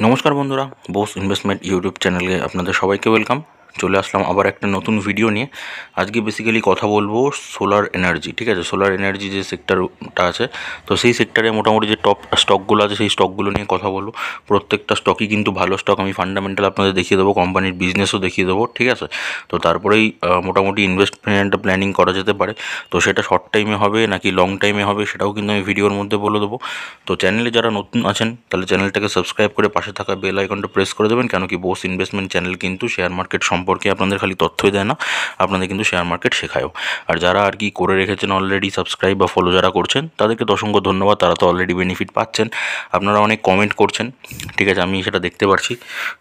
নমস্কার বন্ধুরা, Bose investment YouTube চ্যানেলে আপনাদের সবাইকে ওয়েলকাম। চলে আসলাম আবার একটা নতুন ভিডিও নিয়ে। আজকে বেসিক্যালি কথা বলবো সোলার এনার্জি। ঠিক আছে, সোলার এনার্জি যে সেক্টরটা আছে, তো সেই সেক্টরে মোটামুটি যে টপ স্টকগুলো আছে সেই স্টকগুলো নিয়ে কথা বলবো। প্রত্যেকটা স্টকই কিন্তু ভালো স্টক। আমি ফান্ডামেন্টাল আপনাদের দেখিয়ে দেবো, কোম্পানির বিজনেসও দেখিয়ে দেবো। ঠিক আছে, তো তারপরেই মোটামুটি ইনভেস্টমেন্টটা প্ল্যানিং করা যেতে পারে। তো সেটা শর্ট টাইমে হবে নাকি লং টাইমে হবে সেটাও কিন্তু আমি ভিডিওর মধ্যে বলে দেবো। তো চ্যানেলে যারা নতুন আছেন তাহলে চ্যানেলটাকে সাবস্ক্রাইব করে পাশে থাকা বেল আইকনটা প্রেস করে দেবেন, কেন কি বোস ইনভেস্টমেন্ট চ্যানেল কিন্তু শেয়ার মার্কেট সম্পর্কে আপনাদের খালি তথ্যই দেয় না, আপনাদের কিন্তু শেয়ার মার্কেট শেখায়ও। আর যারা আর কি করে রেখেছেন অলরেডি সাবস্ক্রাইব বা ফলো যারা করছেন তাদেরকে তো অসংখ্য ধন্যবাদ, তারা তো অলরেডি বেনিফিট পাচ্ছেন। আপনারা অনেক কমেন্ট করছেন, ঠিক আছে, আমি সেটা দেখতে পাচ্ছি।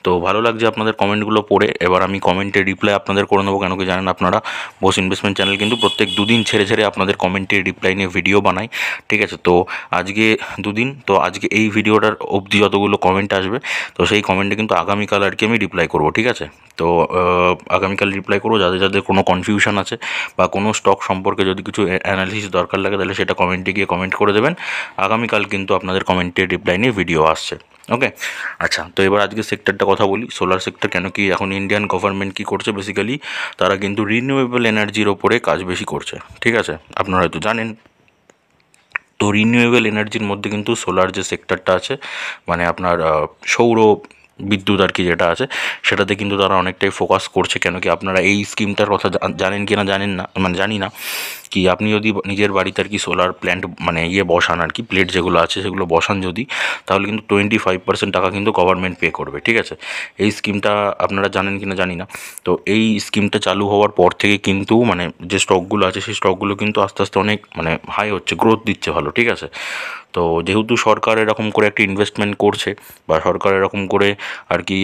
তো ভালো লাগছে আপনাদের কমেন্টগুলো পড়ে। এবার আমি কমেন্টের রিপ্লাই আপনাদের করে নেবো, কেন কি জানেন আপনারা বোস ইনভেস্টমেন্ট চ্যানেল কিন্তু প্রত্যেক দুদিন ছেড়ে ছেড়ে আপনাদের কমেন্টের রিপ্লাই নিয়ে ভিডিও বানাই। ঠিক আছে, তো আজকে দুদিন, তো আজকে এই ভিডিওটার অবধি যতগুলো কমেন্ট আসবে তো সেই কমেন্টে কিন্তু আগামীকাল আর কি আমি রিপ্লাই করবো। ঠিক আছে, তো আগামীকাল রিপ্লাই করবো। যাদের যাদের কোনো কনফিউশন আছে বা কোনো স্টক সম্পর্কে যদি কিছু অ্যানালিসিস দরকার লাগে তাহলে সেটা কমেন্টে গিয়ে কমেন্ট করে দেবেন। আগামীকাল কিন্তু আপনাদের কমেন্টের রিপ্লাই নিয়ে ভিডিও আসছে। ওকে, আচ্ছা, তো এবার আজকে সেক্টরটা কথা বলি, সোলার সেক্টর। কেন কি এখন ইন্ডিয়ান গভর্নমেন্ট কী করছে, বেসিক্যালি তারা কিন্তু রিনিউয়েবল এনার্জির ওপরে কাজ বেশি করছে। ঠিক আছে, আপনারা হয়তো জানেন। তো রিনিউয়েবল এনার্জির মধ্যে কিন্তু সোলার যে সেক্টরটা আছে, মানে আপনার সৌর বিদ্যুৎ আর কি যেটা আছে, সেটাতে কিন্তু তারা অনেকটাই ফোকাস করছে। কেন কি আপনারা এই স্কিমটার কথা জানেন কি না জানেন না, মানে জানি না। কি আপনি যদি নিজের বাড়িতে আর কি সোলার প্ল্যান্ট মানে বসান আর কি, প্লেট যেগুলো আছে সেগুলো বসান যদি, তাহলে কিন্তু 25% টাকা কিন্তু গভর্নমেন্ট পে করবে। ঠিক আছে, এই স্কিমটা আপনারা জানেন কি না জানি না। তো এই স্কিমটা চালু হওয়ার পর থেকে কিন্তু মানে যে স্টকগুলো আছে সেই স্টকগুলো কিন্তু আস্তে আস্তে অনেক মানে হাই হচ্ছে, গ্রোথ দিচ্ছে ভালো। ঠিক আছে, তো যেহেতু সরকার এরকম করে একটা ইনভেস্টমেন্ট করছে বা সরকার এরকম করে আর কি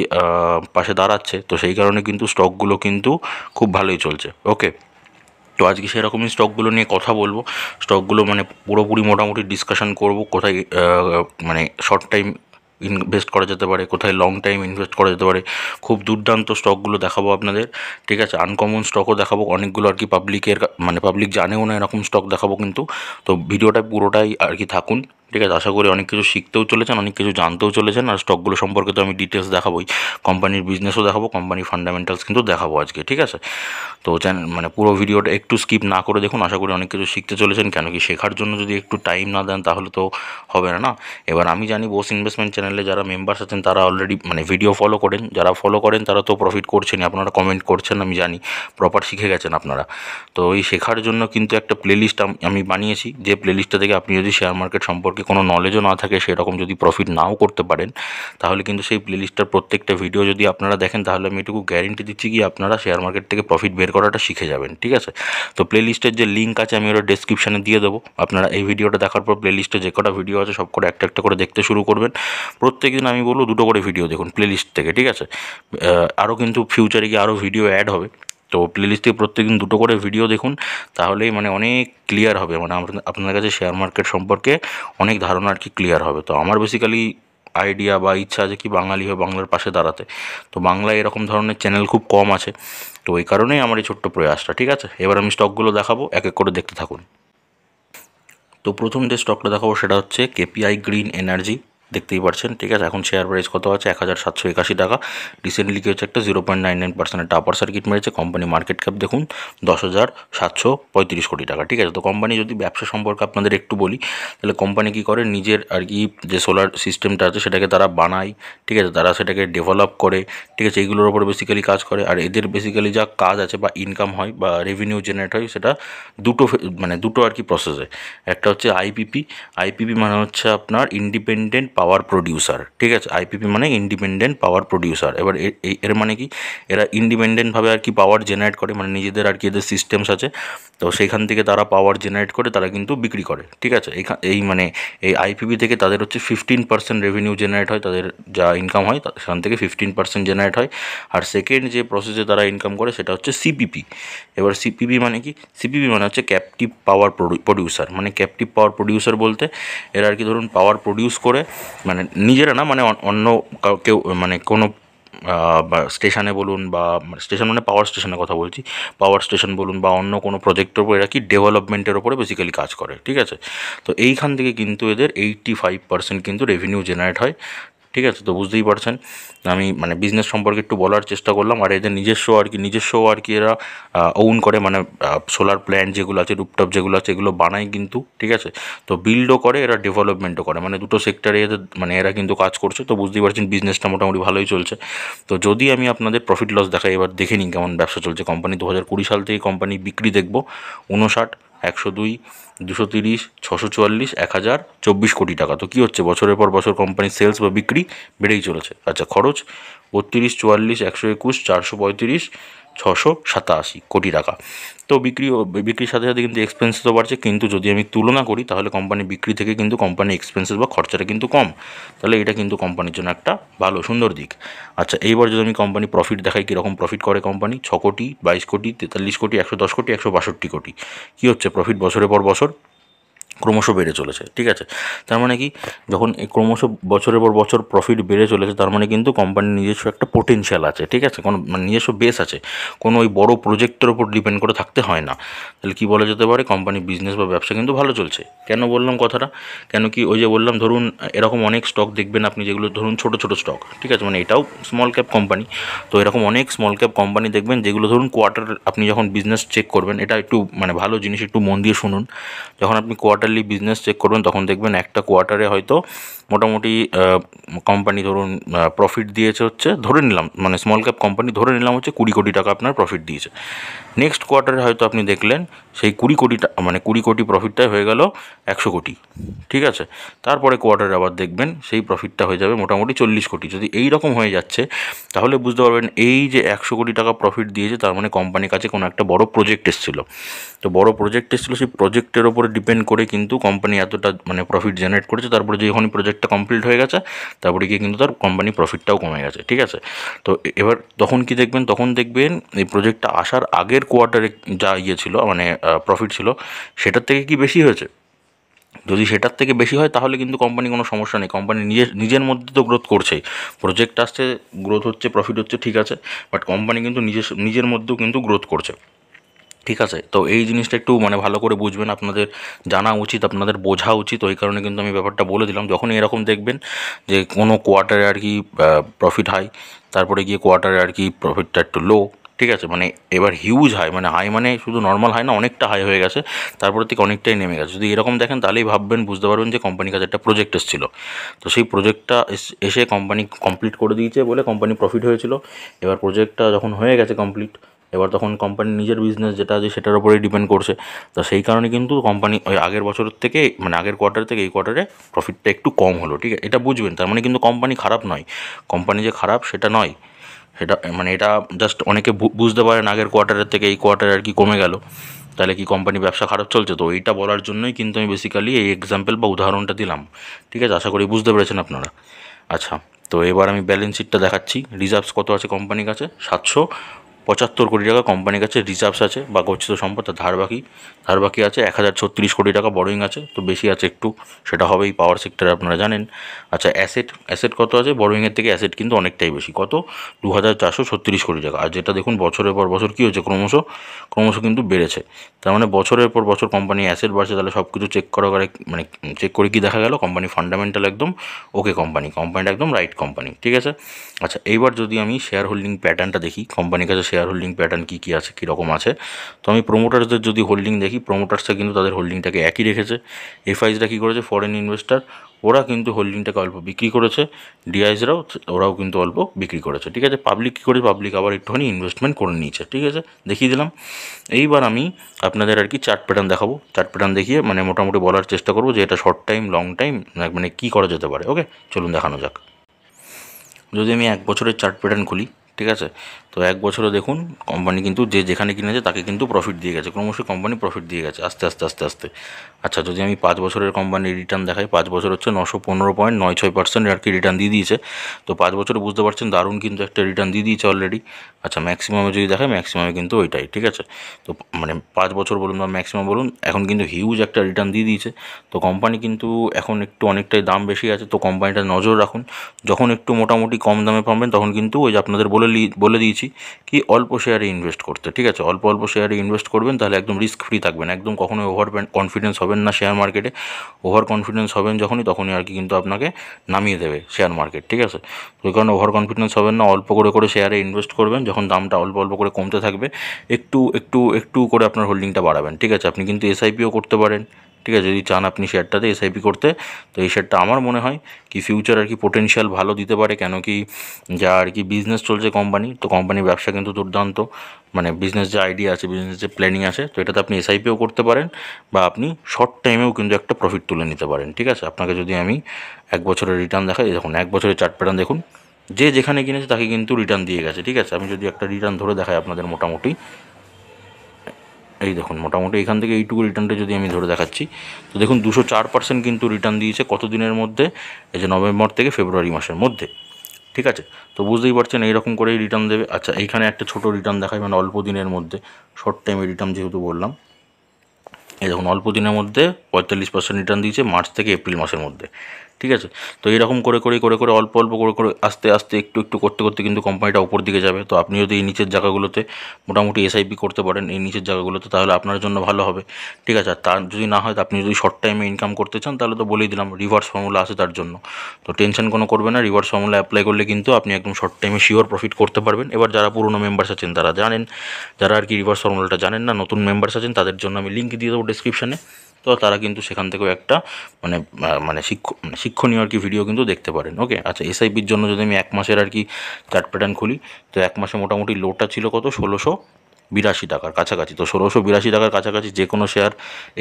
পাশে দাঁড়াচ্ছে, তো সেই কারণে কিন্তু স্টকগুলো কিন্তু খুব ভালোই চলছে। ওকে, তো আজকে সেরকমই স্টকগুলো নিয়ে কথা বলবো। স্টকগুলো মানে পুরোপুরি মোটামুটি ডিসকাশন করব, কোথায় মানে শর্ট টাইম ইনভেস্ট করা যেতে পারে, কোথায় লং টাইম ইনভেস্ট করা যেতে পারে। খুব দুর্দান্ত স্টকগুলো দেখাবো আপনাদের। ঠিক আছে, আনকমন স্টকও দেখাবো অনেকগুলো আর কি, পাবলিকের মানে পাবলিক জানেও না এরকম স্টক দেখাবো কিন্তু। তো ভিডিওটা পুরোটাই আর কি থাকুন। ঠিক আছে, আশা করি অনেক কিছু শিখতেও চলেছেন, অনেক কিছু জানতেও চলেছেন। আর স্টকগুলো সম্পর্কে তো আমি ডিটেলস দেখাবোই, কোম্পানির বিজনেসও দেখাবো, কোম্পানির ফান্ডামেন্টালস কিন্তু দেখাবো আজকে। ঠিক আছে, তো চ্যানেল মানে পুরো ভিডিওটা একটু স্কিপ না করে দেখুন, আশা করি অনেক কিছু শিখতে চলেছেন। কেন কি শেখার জন্য যদি একটু টাইম না দেন তাহলে তো হবে না। এবার আমি জানি বোস ইনভেস্টমেন্ট চ্যানেলে যারা মেম্বার্স আছেন তারা অলরেডি মানে ভিডিও ফলো করেন, যারা ফলো করেন তারা তো প্রফিট করছেনই, আপনারা কমেন্ট করছেন, আমি জানি প্রপার শিখে গেছেন আপনারা। তো এই শেখার জন্য কিন্তু একটা প্লেলিস্ট আমি বানিয়েছি, যে প্লেলিস্টটা থেকে আপনি যদি শেয়ার মার্কেট সম্পর্কে কোনো নলেজও না থাকে, সেরকম যদি প্রফিট নাও করতে পারেন, তাহলে কিন্তু সেই প্লেলিস্টটার প্রত্যেকটা ভিডিও যদি আপনারা দেখেন তাহলে আমি এটুকু গ্যারেন্টি দিচ্ছি কি আপনারা শেয়ার মার্কেট থেকে প্রফিট বের করাটা শিখে যাবেন। ঠিক আছে, তো প্লেলিস্টের যে লিঙ্ক আছে আমি ওটা ডেসক্রিপশানে দিয়ে দেবো। আপনারা এই ভিডিওটা দেখার পর প্লেলিস্টে যে কটা ভিডিও আছে সব করে একটা একটা করে দেখতে শুরু করবেন। প্রত্যেক দিন আমি বলবো দুটো করে ভিডিও দেখুন প্লেলিস্ট থেকে। ঠিক আছে, আরও কিন্তু ফিউচারে গিয়ে আরও ভিডিও অ্যাড হবে। তো প্লেলিস্টে প্রত্যেকদিন দুটো করে ভিডিও দেখুন, তাহলেই মানে অনেক ক্লিয়ার হবে, মানে আপনার কাছে শেয়ার মার্কেট সম্পর্কে অনেক ধারণা আর কি ক্লিয়ার হবে। তো আমার বেসিক্যালি আইডিয়া বা ইচ্ছা আছে কি বাঙালি হয়ে বাংলার পাশে দাঁড়াতে। তো বাংলায় এরকম ধরনের চ্যানেল খুব কম আছে, তো ওই কারণেই আমার এই ছোট্ট প্রয়াসটা। ঠিক আছে, এবার আমি স্টকগুলো দেখাবো, এক এক করে দেখতে থাকুন। তো প্রথম যে স্টকটা দেখাবো সেটা হচ্ছে কেপিআই গ্রিন এনার্জি। দেখতেই পাচ্ছেন। ঠিক আছে, এখন শেয়ার প্রাইস কত আছে, 1781 টাকা। রিসেন্টলি কি হচ্ছে, একটা 0.99% একটা আপার সার্কিট মেরেছে। কোম্পানি মার্কেট ক্যাপ দেখুন 10,735 কোটি টাকা। ঠিক আছে, তো কোম্পানি যদি ব্যবসা সম্পর্কে আপনাদের একটু বলি, তাহলে কোম্পানি কী করে, নিজের আর কি যে সোলার সিস্টেমটা আছে সেটাকে তারা বানায়। ঠিক আছে, তারা সেটাকে ডেভেলপ করে। ঠিক আছে, এইগুলোর ওপরে বেসিক্যালি কাজ করে। আর এদের বেসিক্যালি যা কাজ আছে বা ইনকাম হয় বা রেভিনিউ জেনারেট হয় সেটা মানে দুটো আর কি প্রসেসে। একটা হচ্ছে আইপিপি। আইপিপি মানে হচ্ছে আপনার ইন্ডিপেন্ডেন্ট পাওয়ার প্রডিউসার। ঠিক আছে, আইপিপি মানে ইন্ডিপেন্ডেন্ট পাওয়ার প্রডিউসার। এবার এর মানে কি, এরা ইন্ডিপেন্ডেন্টভাবে আর কি পাওয়ার জেনারেট করে, মানে নিজেদের আর কি এদের সিস্টেমস আছে, তো সেখান থেকে তারা পাওয়ার জেনারেট করে তারা কিন্তু বিক্রি করে। ঠিক আছে, এই মানে এই আইপিপি থেকে তাদের হচ্ছে 15% রেভিনিউ জেনারেট হয়, তাদের যা ইনকাম হয় সেখান থেকে 15% জেনারেট হয়। আর সেকেন্ড যে প্রসেসে তারা ইনকাম করে সেটা হচ্ছে সিপিপি। এবার সিপিপি মানে কি, সিপিপি মানে হচ্ছে ক্যাপটিভ পাওয়ার প্রডিউসার। মানে ক্যাপটিভ পাওয়ার প্রডিউসার বলতে এরা আর কি ধরুন পাওয়ার প্রডিউস করে, মানে নিজেরা না, মানে অন্য কেউ মানে কোনো বা স্টেশনে বলুন, বা স্টেশন মানে পাওয়ার স্টেশনের কথা বলছি, পাওয়ার স্টেশন বলুন বা অন্য কোনো প্রজেক্টের উপর এরা কি ডেভেলপমেন্টের ওপরে বেসিক্যালি কাজ করে। ঠিক আছে, তো এইখান থেকে কিন্তু এদের 85% কিন্তু রেভিনিউ জেনারেট হয় ঠিক আছে। তো বুঝতেই পারছেন আমি মানে বিজনেস সম্পর্কে একটু বলার চেষ্টা করলাম। আর এদের নিজস্ব আর কি এরা ওন করে, মানে সোলার প্ল্যান্ট যেগুলো আছে, রুপটপ যেগুলো আছে, এগুলো বানায় কিন্তু, ঠিক আছে। তো বিল্ডও করে, এরা ডেভেলপমেন্টও করে, মানে দুটো সেক্টরে এদের মানে এরা কিন্তু কাজ করছে। তো বুঝতেই পারছেন বিজনেসটা মোটামুটি ভালোই চলছে। তো যদি আমি আপনাদের প্রফিট লস দেখাই, এবার দেখে নিন কেমন ব্যবসা চলছে কোম্পানি। 2020 সাল থেকে কোম্পানি বিক্রি দেখব 59, 102, 230, 644, 1024 কোটি টাকা। তো কী হচ্ছে, বছরের পর বছর কোম্পানির সেলস বা বিক্রি বেড়েই চলেছে। আচ্ছা, খরচ 32, 44, 121, 435, 687 কোটি টাকা। তো বিক্রির সাথে সাথে কিন্তু এক্সপেন্সেসও বাড়ছে, কিন্তু যদি আমি তুলনা করি তাহলে কোম্পানি বিক্রি থেকে কিন্তু কোম্পানি এক্সপেন্সেস বা খরচাটা কিন্তু কম। তাহলে এটা কিন্তু কোম্পানির জন্য একটা ভালো সুন্দর দিক। আচ্ছা, এইবার যদি আমি কোম্পানি প্রফিট দেখাই, কীরকম প্রফিট করে কোম্পানি, 6 কোটি, 22 কোটি, 43 কোটি, 110 কোটি, 162 কোটি। কী হচ্ছে, প্রফিট বছরের পর বছর ক্রমশ বেড়ে চলেছে, ঠিক আছে। তার মানে কি, যখন এই ক্রমশ বছরের পর বছর প্রফিট বেড়ে চলেছে, তার মানে কিন্তু কোম্পানির নিজস্ব একটা পোটেনশিয়াল আছে, ঠিক আছে, কোনো মানে নিজস্ব বেস আছে, কোনো ওই বড় প্রজেক্টের ওপর ডিপেন্ড করে থাকতে হয় না। তাহলে কী বলা যেতে পারে, কোম্পানির বিজনেস বা ব্যবসা কিন্তু ভালো চলছে। কেন বললাম কথাটা, কেন কি, ওই যে বললাম, ধরুন এরকম অনেক স্টক দেখবেন আপনি, যেগুলো ধরুন ছোটো ছোটো স্টক, ঠিক আছে, মানে এটাও স্মল ক্যাপ কোম্পানি। তো এরকম অনেক স্মল ক্যাপ কোম্পানি দেখবেন, যেগুলো ধরুন কোয়ার্টার, আপনি যখন বিজনেস চেক করবেন, এটা একটু মানে ভালো জিনিস, একটু মন দিয়ে শুনুন। যখন আপনি কোয়ার্টারলি বিজনেস চেক করবেন, তখন দেখবেন একটা কোয়ার্টারে হয়তো মোটামুটি কোম্পানি ধরুন প্রফিট দিয়েছে হচ্ছে, ধরে নিলাম, মানে স্মল ক্যাপ কোম্পানি ধরে নিলাম হচ্ছে 20 কোটি টাকা আপনার প্রফিট দিয়েছে। নেক্সট কোয়ার্টারে হয়তো আপনি দেখলেন সেই 20 কোটি মানে 20 কোটি প্রফিটটাই হয়ে গেল 100 কোটি, ঠিক আছে। তারপরে কোয়ার্টারে আবার দেখবেন সেই প্রফিটটা হয়ে যাবে মোটামুটি 40 কোটি। যদি এই রকম হয়ে যাচ্ছে, তাহলে বুঝতে পারবেন এই যে 100 কোটি টাকা প্রফিট দিয়েছে, তার মানে কোম্পানির কাছে কোনো একটা বড় প্রজেক্ট এসেছিলো। তো বড় প্রজেক্ট এসেছিলো, সেই প্রজেক্টের ওপরে ডিপেন্ড করে কিন্তু কোম্পানি এতটা মানে প্রফিট জেনারেট করেছে। তারপরে যখন প্রজেক্টটা কমপ্লিট হয়ে গেছে, তারপরে গিয়ে কিন্তু তার কোম্পানি প্রফিটটাও কমে গেছে, ঠিক আছে। তো এবার তখন কি দেখবেন, তখন দেখবেন এই প্রজেক্টটা আসার আগের কোয়ার্টারে যা ছিল, মানে প্রফিট ছিল, সেটার থেকে কি বেশি হয়েছে। যদি সেটার থেকে বেশি হয়, তাহলে কিন্তু কোম্পানি কোনো সমস্যা নেই, কোম্পানি নিজের মধ্যে তো গ্রোথ করছেই, প্রজেক্ট আসছে, গ্রোথ হচ্ছে, প্রফিট হচ্ছে, ঠিক আছে। বাট কোম্পানি কিন্তু নিজের মধ্যেও কিন্তু গ্রোথ করছে, ঠিক আছে। তো এই জিনিসটা একটু মানে ভালো করে বুঝবেন, আপনাদের জানা উচিত, আপনাদের বোঝা উচিত। ওই কারণে কিন্তু আমি ব্যাপারটা বলে দিলাম। যখন এরকম দেখবেন যে কোনো কোয়ার্টারে আর কি প্রফিট হাই, তারপরে গিয়ে কোয়ার্টারে আর কি প্রফিটটা একটু লো, ঠিক আছে, মানে এবার হিউজ হাই, মানে হাই মানে শুধু নর্মাল হাই না, অনেকটা হাই হয়ে গেছে, তারপরে থেকে অনেকটাই নেমে গেছে। যদি এরকম দেখেন, তাহলেই ভাববেন, বুঝতে পারবেন যে কোম্পানির কাছে একটা প্রজেক্ট এসেছিলো। তো সেই প্রজেক্টটা এসে কোম্পানি কমপ্লিট করে দিয়েছে বলে কোম্পানি প্রফিট হয়েছিল। এবার প্রজেক্টটা যখন হয়ে গেছে কমপ্লিট, এবার তখন কোম্পানির নিজের বিজনেস যেটা আছে সেটার উপরেই ডিপেন্ড করছে। তো সেই কারণে কিন্তু কোম্পানি ওই আগের বছরের থেকে, মানে আগের কোয়ার্টার থেকে এই কোয়ার্টারে প্রফিটটা একটু কম হলো, ঠিক আছে, এটা বুঝবেন। তার মানে কিন্তু কোম্পানি খারাপ নয়, কোম্পানি যে খারাপ সেটা নয়, সেটা মানে এটা জাস্ট অনেকে বুঝতে পারেন আগের কোয়ার্টারের থেকে এই কোয়ার্টারে আর কি কমে গেল, তাহলে কি কোম্পানি ব্যবসা খারাপ চলছে। তো এইটা বলার জন্যই কিন্তু আমি বেসিক্যালি এই এক্সাম্পল বা উদাহরণটা দিলাম, ঠিক আছে। আশা করি বুঝতে পেরেছেন আপনারা। আচ্ছা, তো এবার আমি ব্যালেন্স শিটটা দেখাচ্ছি। রিজার্ভস কত আছে কোম্পানির কাছে, 775 কোটি টাকা কোম্পানির কাছে রিজার্ভস আছে, বা গচ্ছিত সম্পদ, ধার বাকি আছে 1036 কোটি টাকা, বরোয়িং আছে তো বেশি আছে একটু, সেটা হবেই, পাওয়ার সেক্টরে আপনারা জানেন। আচ্ছা, অ্যাসেট কত আছে, বরোয়িংয়ের থেকে অ্যাসেট কিন্তু অনেকটাই বেশি, কত, 2436 কোটি টাকা। আর যেটা দেখুন বছরের পর বছর কী হচ্ছে, ক্রমশ কিন্তু বেড়েছে। তার মানে বছরের পর বছর কোম্পানি অ্যাসেট বাড়ছে। তাহলে সব কিছু চেক মানে চেক করে কি দেখা গেল, কোম্পানি ফান্ডামেন্টাল একদম ওকে, কোম্পানিটা একদম রাইট কোম্পানি, ঠিক আছে। আচ্ছা, এইবার যদি আমি শেয়ার হোল্ডিং প্যাটার্নটা দেখি, কোম্পানির কাছে শেয়ার হোল্ডিং প্যাটার্ন কী আছে, কীরকম আছে। তো আমি প্রোমোটার্সদের যদি হোল্ডিং দেখি, প্রোমোটার্সরা কিন্তু তাদের হোল্ডিংটাকে একই রেখেছে। এফআইসরা কী করেছে, ফরেন ইনভেস্টার, ওরা কিন্তু হোল্ডিংটাকে অল্প বিক্রি করেছে। ডিআইসরাও, ওরাও কিন্তু অল্প বিক্রি করেছে, ঠিক আছে। পাবলিক কী করেছে, পাবলিক আবার একটুখানি ইনভেস্টমেন্ট করে নিয়েছে, ঠিক আছে, দেখিয়ে দিলাম। এইবার আমি আপনাদের আর কি চার্ট প্যাটার্ন দেখাবো। চার্ট প্যাটার্ন দেখিয়ে মানে মোটামুটি বলার চেষ্টা করবো যে এটা শর্ট টাইম, লং টাইম, মানে কী করা যেতে পারে। ওকে, চলুন দেখানো যাক। যদি আমি 1 বছরের চার্ট প্যাটার্ন খুলি, ঠিক আছে, তো 1 বছরে দেখুন কোম্পানি কিন্তু যেখানে কিনেছে তাকে কিন্তু প্রফিট দিয়ে গেছে, ক্রমশ কোম্পানি প্রফিট দিয়ে গেছে আস্তে আস্তে আস্তে আস্তে। আচ্ছা, যদি আমি 5 বছরের কোম্পানির রিটার্ন দেখাই, 5 বছর হচ্ছে 915.96% আর কি রিটার্ন দিয়ে দিয়েছে। তো 5 বছরে বুঝতে পারছেন দারুণ কিন্তু একটা রিটার্ন দিয়ে দিয়েছে অলরেডি। আচ্ছা, ম্যাক্সিমামে যদি দেখায়, ম্যাক্সিমামে কিন্তু ওইটাই, ঠিক আছে। তো মানে 5 বছর বলুন বা ম্যাক্সিমাম বলুন, এখন কিন্তু হিউজ একটা রিটার্ন দিয়ে দিয়েছে। তো কোম্পানি কিন্তু এখন একটু অনেকটাই দাম বেশি আছে, তো কোম্পানিটা নজর রাখুন। যখন একটু মোটামুটি কম দামে পাবেন, তখন কিন্তু ওই যে আপনাদের বলে দিয়েছি দিচ্ছি কি অল্প শেয়ারে ইনভেস্ট করতে, ঠিক আছে। অল্প অল্প শেয়ারে ইনভেস্ট করবেন, তাহলে একদম রিস্ক ফ্রি থাকবেন, একদম কখনোই ওভার কনফিডেন্স হবেন না শেয়ার মার্কেটে। ওভার কনফিডেন্স হবেন তখনই আর কি কিন্তু আপনাকে নামিয়ে দেবে শেয়ার মার্কেট, ঠিক আছে। তো ওই কারণে ওভার কনফিডেন্স হবেন না, অল্প করে করে শেয়ারে ইনভেস্ট করবেন, যখন দামটা অল্প অল্প করে কমতে থাকবে একটু একটু একটু করে আপনার হোল্ডিংটা বাড়াবেন, ঠিক আছে। আপনি কিন্তু এসআইপিও করতে পারেন, ঠিক আছে, যদি চান আপনি শেয়ারটাতে এসআইপি করতে। তো এই শেয়ারটা আমার মনে হয় কি ফিউচার আর কি পোটেনশিয়াল ভালো দিতে পারে, কেন কি যা আর কি বিজনেস চলছে কোম্পানি, তো কোম্পানির ব্যবসা কিন্তু দুর্দান্ত, মানে বিজনেস যে আইডিয়া আছে, বিজনেস যে প্ল্যানিং আছে, তো এটাতে আপনি এসআইপিও করতে পারেন, বা আপনি শর্ট টাইমেও কিন্তু একটা প্রফিট তুলে নিতে পারেন, ঠিক আছে। আপনাকে যদি আমি 1 বছরের রিটার্ন দেখাই, দেখুন 1 বছরের চার্ট প্যাটার্ন দেখুন, যে যেখানে কিনেছে তাকে কিন্তু রিটার্ন দিয়ে গেছে, ঠিক আছে। আমি যদি একটা রিটার্ন ধরে দেখাই আপনাদের, মোটামুটি এই দেখুন, মোটামুটি এখান থেকে এইটুকু রিটার্নটা যদি আমি ধরে দেখাচ্ছি, তো দেখুন 204% কিন্তু রিটার্ন দিয়েছে কত দিনের মধ্যে, এই যে নভেম্বর থেকে ফেব্রুয়ারি মাসের মধ্যে, ঠিক আছে। তো বুঝতেই পারছেন এইরকম করেই রিটার্ন দেবে। আচ্ছা, এইখানে একটা ছোটো রিটার্ন দেখায়, মানে অল্প দিনের মধ্যে, শর্ট টাইমে রিটার্ন যেহেতু বললাম, এই দেখুন অল্প দিনের মধ্যে 45% রিটার্ন দিয়েছে মার্চ থেকে এপ্রিল মাসের মধ্যে, ঠিক আছে। তো এরকম করে করে করে করে অল্প অল্প করে করে আস্তে আস্তে একটু একটু করতে করতে কিন্তু কোম্পানিটা উপর দিকে যাবে। তো আপনি যদি এই নিচের জায়গাগুলোতে মোটামুটি এসআইপি করতে পারেন, এই নিচের জায়গাগুলোতে, তাহলে আপনার জন্য ভালো হবে, ঠিক আছে। আর তার যদি না হয়, আপনি যদি শর্ট টাইমে ইনকাম করতে চান, তাহলে তো বলেই দিলাম রিভার্স ফর্মুলা আছে তার জন্য, তো টেনশন কোনো করবে না। রিভার্স ফর্মুলা অ্যাপ্লাই করলে কিন্তু আপনি একদম শর্ট টাইমে শিওর প্রফিট করতে পারবেন। এবার যারা পুরনো মেম্বার্স আছেন তারা জানেন, যারা আর কি রিভার্স ফর্মুলাটা জানেন না, নতুন মেম্বার্স আছেন, তাদের জন্য আমি লিঙ্ক দিয়ে দেবো ডিসক্রিপশানে। তো তারা কিন্তু সেখান থেকেও একটা মানে মানে শিক্ষণীয় আর কি ভিডিও কিন্তু দেখতে পারেন। ওকে, আচ্ছা, এসআইপির জন্য যদি আমি 1 মাসের আর কি চার্ট প্যাটার্ন খুলি, তো 1 মাসে মোটামুটি লোটা ছিল কত, 1682 টাকার কাছাকাছি। তো 1682 টাকার কাছাকাছি যে কোনো শেয়ার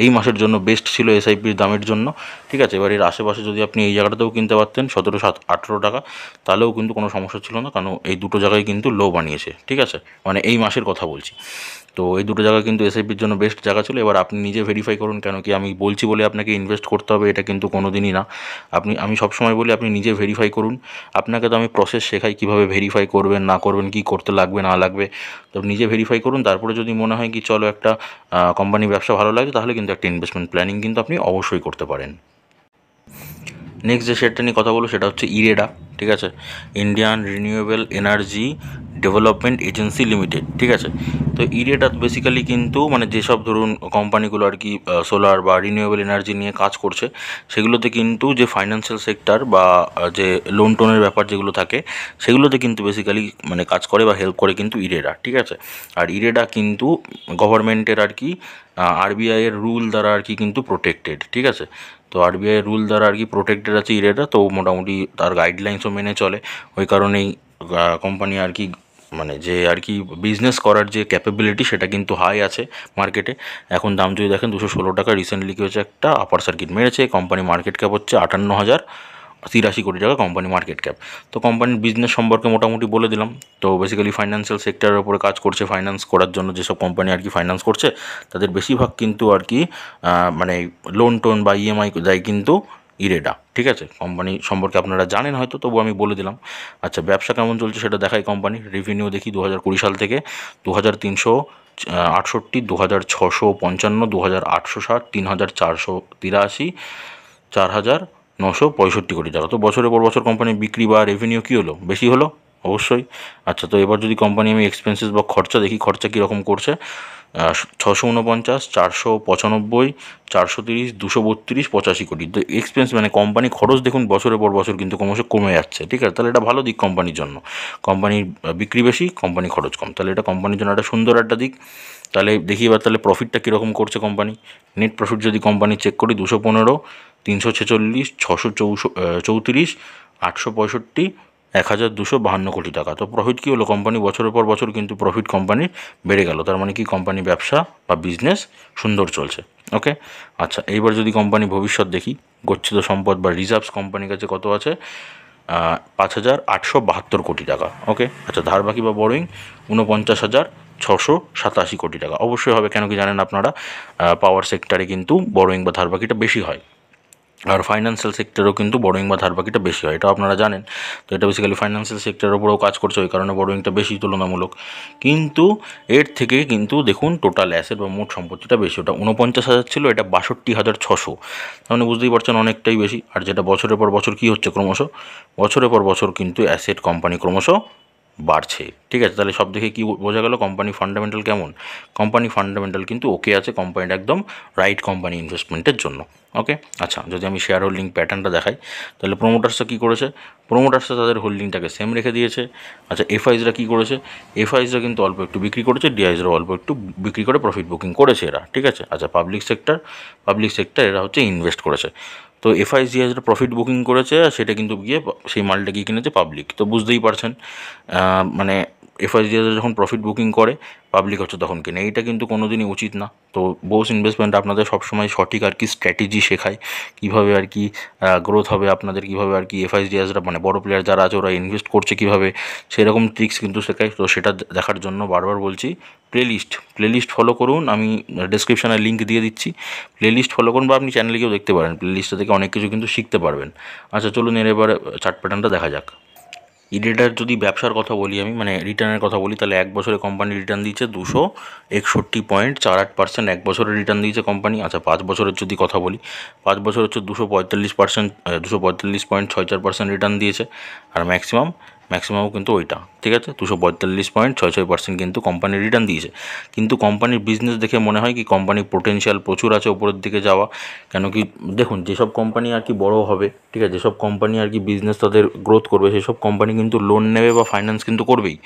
এই মাসের জন্য বেস্ট ছিল এসআইপির দামের জন্য, ঠিক আছে। এবার এর আশেপাশে যদি আপনি এই জায়গাটাতেও কিনতে পারতেন 1718 টাকা, তাহলেও কিন্তু কোনো সমস্যা ছিল না, কারণ এই দুটো জায়গায় কিন্তু লো বানিয়েছে, ঠিক আছে, মানে এই মাসের কথা বলছি। তো এই দুটো জায়গা কিন্তু এসআইপির জন্য বেস্ট জায়গা ছিল। এবার আপনি নিজে ভেরিফাই করুন, কেন কি আমি বলছি বলে আপনাকে ইনভেস্ট করতে হবে এটা কিন্তু কোনো দিনই না। আমি সবসময় বলি আপনি নিজে ভেরিফাই করুন। আপনাকে তো আমি প্রসেস শেখাই কীভাবে ভেরিফাই করবেন না করবেন, কী করতে লাগবে না লাগবে, তো নিজে ভেরিফাই করুন। তারপরে যদি মনে হয় কি চলো একটা কোম্পানি ব্যবসা ভালো লাগে, তাহলে কিন্তু একটা ইনভেস্টমেন্ট প্ল্যানিং কিন্তু আপনি অবশ্যই করতে পারেন। নেক্সট যে শেয়ারটা নিয়ে কথা বলবো সেটা হচ্ছে ইরেডা, ঠিক আছে, Indian renewable energy development agency limited, ঠিক আছে। তো ইরেডা বেসিক্যালি কিন্তু মানে যেসব ধরুন কোম্পানিগুলো আর কি সোলার বা রিনিউয়েবল এনার্জি নিয়ে কাজ করছে, সেগুলোতে কিন্তু যে ফাইন্যান্সিয়াল সেক্টর বা যে লোন টোনের ব্যাপার যেগুলো থাকে, সেগুলোতে কিন্তু বেসিক্যালি মানে কাজ করে বা হেল্প করে কিন্তু ইরেডা, ঠিক আছে। আর ইরেডা কিন্তু গভর্নমেন্টের আর কি আরবিআইয়ের রুল দ্বারা আর কি কিন্তু প্রোটেক্টেড, ঠিক আছে। তো আরবিআই রুল দ্বারা আর কি প্রোটেক্টেড আছে ইরেডা, তো মোটামুটি তার গাইডলাইন্সও মেনে চলে। ওই কারণেই কোম্পানি আর কি মানে যে আর কি বিজনেস করার যে ক্যাপাবিলিটি সেটা কিন্তু হাই আছে মার্কেটে। এখন দাম যদি দেখেন 216 টাকা, রিসেন্টলি কী হচ্ছে একটা আপার সার্কিট মেরেছে। কোম্পানি মার্কেট ক্যাপ হচ্ছে 58,083 কোটি টাকা কোম্পানি মার্কেট ক্যাপ। তো কোম্পানির বিজনেস সম্পর্কে মোটামুটি বলে দিলাম। তো বেসিক্যালি ফাইন্যান্সিয়াল সেক্টরের উপরে কাজ করছে, ফাইন্যান্স করার জন্য যেসব কোম্পানি আর কি ফাইন্যান্স করছে, তাদের বেশিরভাগ কিন্তু আর কি মানে লোন টোন বা ইএমআই দেয় কিন্তু ইরেডা, ঠিক আছে। কোম্পানি সম্পর্কে আপনারা জানেন হয়তো, তবু আমি বলে দিলাম। আচ্ছা, ব্যবসা কেমন চলছে সেটা দেখাই। কোম্পানি রেভিনিউ দেখি 2020 সাল থেকে 2368, 2655, 2860, 3483, 4965 কোটি টাকা। তো বছরের পর বছর কোম্পানির বিক্রি বা রেভিনিউ কী হলো, বেশি হলো অবশ্যই। আচ্ছা, তো এবার যদি কোম্পানি আমি এক্সপেন্সেস বা খরচা দেখি, খরচা কীরকম করছে, 649, 495, 430, 232, 85 কোটি। তো এক্সপেন্স মানে কোম্পানি খরচ দেখুন বছরের পর বছর কিন্তু ক্রমশ কমে যাচ্ছে, ঠিক আছে। তাহলে এটা ভালো দিক কোম্পানির জন্য, কোম্পানির বিক্রি বেশি, কোম্পানি খরচ কম, তাহলে এটা কোম্পানির জন্য একটা সুন্দর একটা দিক। তাহলে দেখি এবার তাহলে প্রফিটটা কীরকম করছে কোম্পানি। নেট প্রফিট যদি কোম্পানি চেক করি, 215, 346, 634, 865, 1252 কোটি টাকা। তো প্রফিট কী হলো, কোম্পানি বছরের পর বছর কিন্তু প্রফিট কোম্পানির বেড়ে গেল। তার মানে কি কোম্পানি ব্যবসা বা বিজনেস সুন্দর চলছে। ওকে, আচ্ছা, এইবার যদি কোম্পানি ভবিষ্যৎ দেখি, গচ্ছিত সম্পদ বা রিজার্ভস কোম্পানির কাছে কত আছে, 5872 কোটি টাকা। ওকে, আচ্ছা, ধার বাকি বা বরোয়িং 49,687 কোটি টাকা। অবশ্যই হবে, কেন কি জানেন আপনারা, পাওয়ার সেক্টরে কিন্তু বরোয়িং বা ধার বাকিটা বেশি হয়, আর ফাইন্যান্সিয়াল সেক্টরেও কিন্তু বরোয়িং বা ধার বাকিটা বেশি হয়, এটাও আপনারা জানেন। তো এটা বেসিক্যালি ফাইন্যান্সিয়াল সেক্টরের উপরেও কাজ করছে, ওই কারণে বরোয়িংটা বেশি তুলনামূলক। কিন্তু এর থেকে কিন্তু দেখুন টোটাল অ্যাসেট বা মোট সম্পত্তিটা বেশি, ওটা 49,000 ছিল, এটা 62,600, মানে বুঝতেই পারছেন অনেকটাই বেশি। আর যেটা বছরের পর বছর কী হচ্ছে, ক্রমশ বছরের পর বছর কিন্তু অ্যাসেট কোম্পানি ক্রমশ বাড়ছে। ঠিক আছে, তাহলে সব দেখে কী বোঝা গেল কোম্পানি ফান্ডামেন্টাল কেমন? কোম্পানি ফান্ডামেন্টাল কিন্তু ওকে আছে, কোম্পানিটা একদম রাইট কোম্পানি ইনভেস্টমেন্টের জন্য। ওকে, আচ্ছা, যদি আমি শেয়ার হোল্ডিং প্যাটার্নটা দেখাই, তাহলে প্রোমোটার্সরা কী করেছে? প্রোমোটার্সরা তাদের হোল্ডিংটাকে সেম রেখে দিয়েছে। আচ্ছা, এফআইসরা কী করেছে? এফআইসরা কিন্তু অল্প একটু বিক্রি করেছে, ডিআইসরা অল্প একটু বিক্রি করে প্রফিট বুকিং করেছে এরা। ঠিক আছে, আচ্ছা, পাবলিক সেক্টর এরা হচ্ছে ইনভেস্ট করেছে। তো এফআইসিআইসরা প্রফিট বুকিং করেছে, আর সেটা কিন্তু গিয়ে সেই মালটা গিয়ে কিনেছে পাবলিক। তো বুঝতেই পারছেন, মানে এফআইসিআইসরা যখন প্রফিট বুকিং করে, পাবলিক হচ্ছে তখন কিনে। এইটা কিন্তু কোনো দিনই উচিত না। তো বোস ইনভেস্টমেন্ট আপনাদের সবসময় সঠিক আর কি স্ট্র্যাটেজি শেখায়, কীভাবে আর কি গ্রোথ হবে আপনাদের, কীভাবে আর কি এফআইসিআইসরা মানে বড় প্লেয়ার যারা আছে ওরা ইনভেস্ট করছে কীভাবে, সেরকম ট্রিক্স কিন্তু শেখায়। তো সেটা দেখার জন্য বারবার বলছি, প্লেলিস্ট ফলো করুন, আমি ডেসক্রিপশানে লিঙ্ক দিয়ে দিচ্ছি। প্লেলিস্ট ফলো করুন, বা আপনি চ্যানেলে গিয়েও দেখতে পারেন, প্লেলিস্টটা থেকে অনেক কিছু কিন্তু শিখতে পারবেন। আচ্ছা, চলুন এবারে চার্ট প্যাটার্নটা দেখা যাক। ইডেটার যদি ব্যবসার কথা বলি আমি, মানে রিটার্নের কথা বলি, তাহলে এক বছরে কোম্পানি রিটার্ন দিয়েছে 261.48%, এক বছরে রিটার্ন দিয়েছে কোম্পানি। আচ্ছা, 5 বছরের যদি কথা বলি, 5 বছর হচ্ছে 245.64% রিটার্ন দিয়েছে। আর ম্যাক্সিমামও কিন্তু ওইটা, ঠিক আছে, 245.66% কিন্তু কোম্পানি রিটার্ন দিয়েছে। কিন্তু কোম্পানির বিজনেস দেখে মনে হয় কি কোম্পানির পোটেনশিয়াল প্রচুর আছে ওপরের দিকে যাওয়া। কেন কি দেখুন, যেসব কোম্পানি আর কি বড় হবে, ঠিক আছে, যেসব কোম্পানি আর কি বিজনেস তাদের গ্রোথ করবে, সেসব কোম্পানি কিন্তু লোন নেবে বা ফাইন্যান্স কিন্তু করবেই।